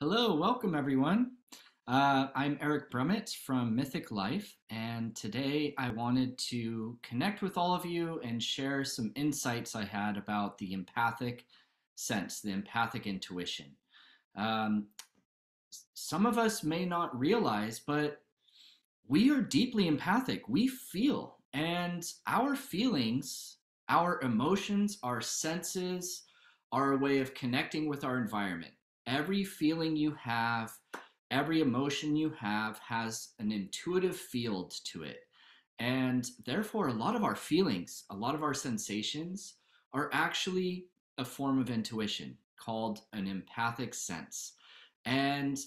Hello, welcome everyone. I'm Eric Brummett from Mythic Life, and today I wanted to connect with all of you and share some insights I had about the empathic sense, the empathic intuition. Um, some of us may not realize, but we are deeply empathic. We feel, and our feelings, our emotions, our senses are a way of connecting with our environment. Every feeling you have, every emotion you have has an intuitive field to it. And therefore, a lot of our feelings, a lot of our sensations are actually a form of intuition called an empathic sense. And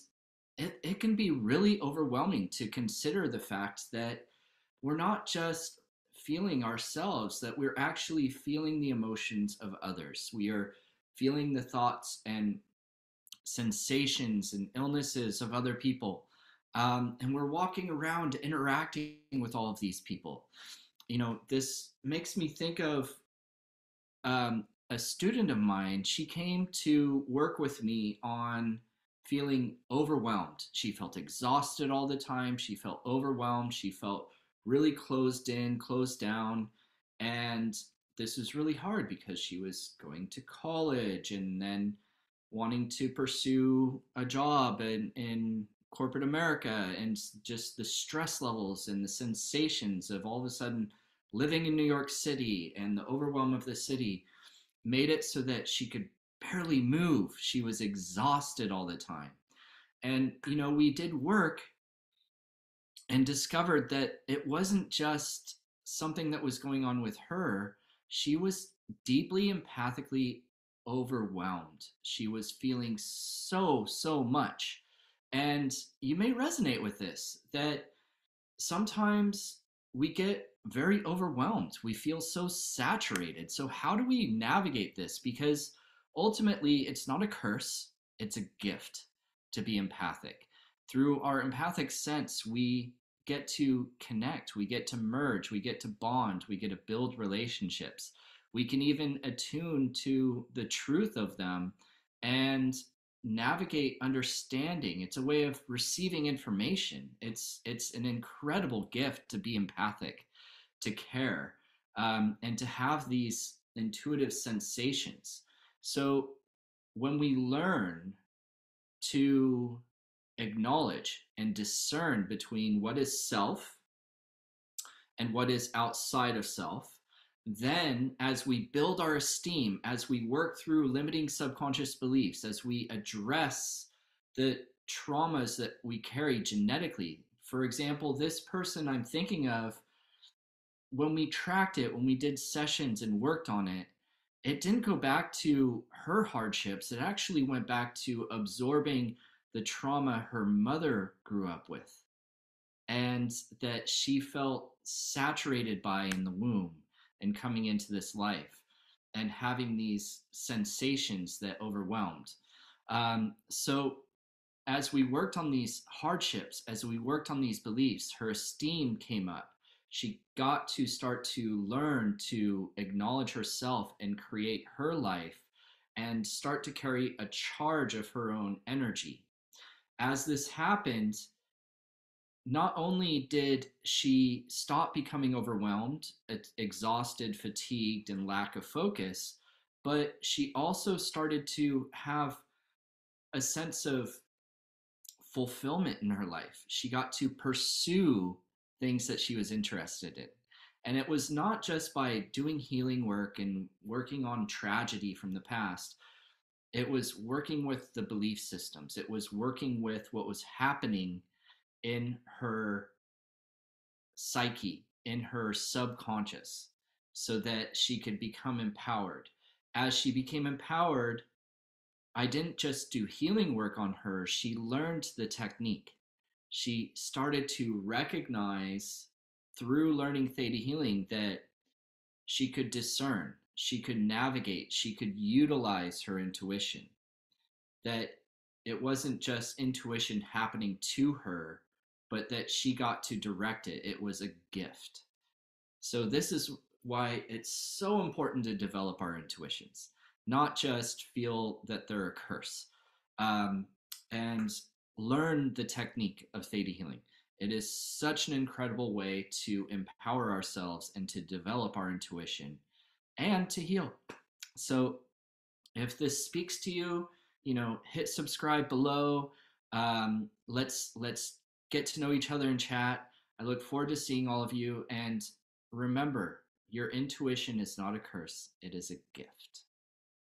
it can be really overwhelming to consider the fact that we're not just feeling ourselves, that we're actually feeling the emotions of others. We are feeling the thoughts and sensations and illnesses of other people. And we're walking around interacting with all of these people. This makes me think of a student of mine. She came to work with me on feeling overwhelmed. She felt exhausted all the time. She felt overwhelmed. She felt really closed in, closed down. And this was really hard because she was going to college and then wanting to pursue a job in corporate America, and just the stress levels and the sensations of all of a sudden living in New York City and the overwhelm of the city made it so that she could barely move. She was exhausted all the time. And, we did work and discovered that it wasn't just something that was going on with her. She was deeply empathically overwhelmed. She was feeling so much. And you may resonate with this, that sometimes we get very overwhelmed. We feel so saturated. So, how do we navigate this? Because ultimately, it's not a curse, it's a gift to be empathic. Through our empathic sense, we get to connect, we get to merge, we get to bond, we get to build relationships. We can even attune to the truth of them and navigate understanding. It's a way of receiving information. It's an incredible gift to be empathic, to care, and to have these intuitive sensations. So when we learn to acknowledge and discern between what is self and what is outside of self, then as we build our esteem, as we work through limiting subconscious beliefs, as we address the traumas that we carry genetically. For example, this person I'm thinking of, when we tracked it, when we did sessions and worked on it, it didn't go back to her hardships. It actually went back to absorbing the trauma her mother grew up with, and that she felt saturated by in the womb and coming into this life and having these sensations that overwhelmed. So, as we worked on these hardships, as we worked on these beliefs, her esteem came up. She got to start to learn to acknowledge herself and create her life and start to carry a charge of her own energy. As this happened, not only did she stop becoming overwhelmed, exhausted, fatigued, and lack of focus, but she also started to have a sense of fulfillment in her life. She got to pursue things that she was interested in. And it was not just by doing healing work and working on tragedy from the past. It was working with the belief systems. It was working with what was happening in her psyche, in her subconscious, so that she could become empowered. As she became empowered, I didn't just do healing work on her, she learned the technique. She started to recognize through learning theta healing that she could discern, she could navigate, she could utilize her intuition, that it wasn't just intuition happening to her, but that she got to direct it. It was a gift. So, this is why it's so important to develop our intuitions, not just feel that they're a curse. Um, and learn the technique of theta healing. It is such an incredible way to empower ourselves and to develop our intuition and to heal. So if this speaks to you, hit subscribe below. Let's get to know each other in chat. I look forward to seeing all of you. And remember, your intuition is not a curse; it is a gift.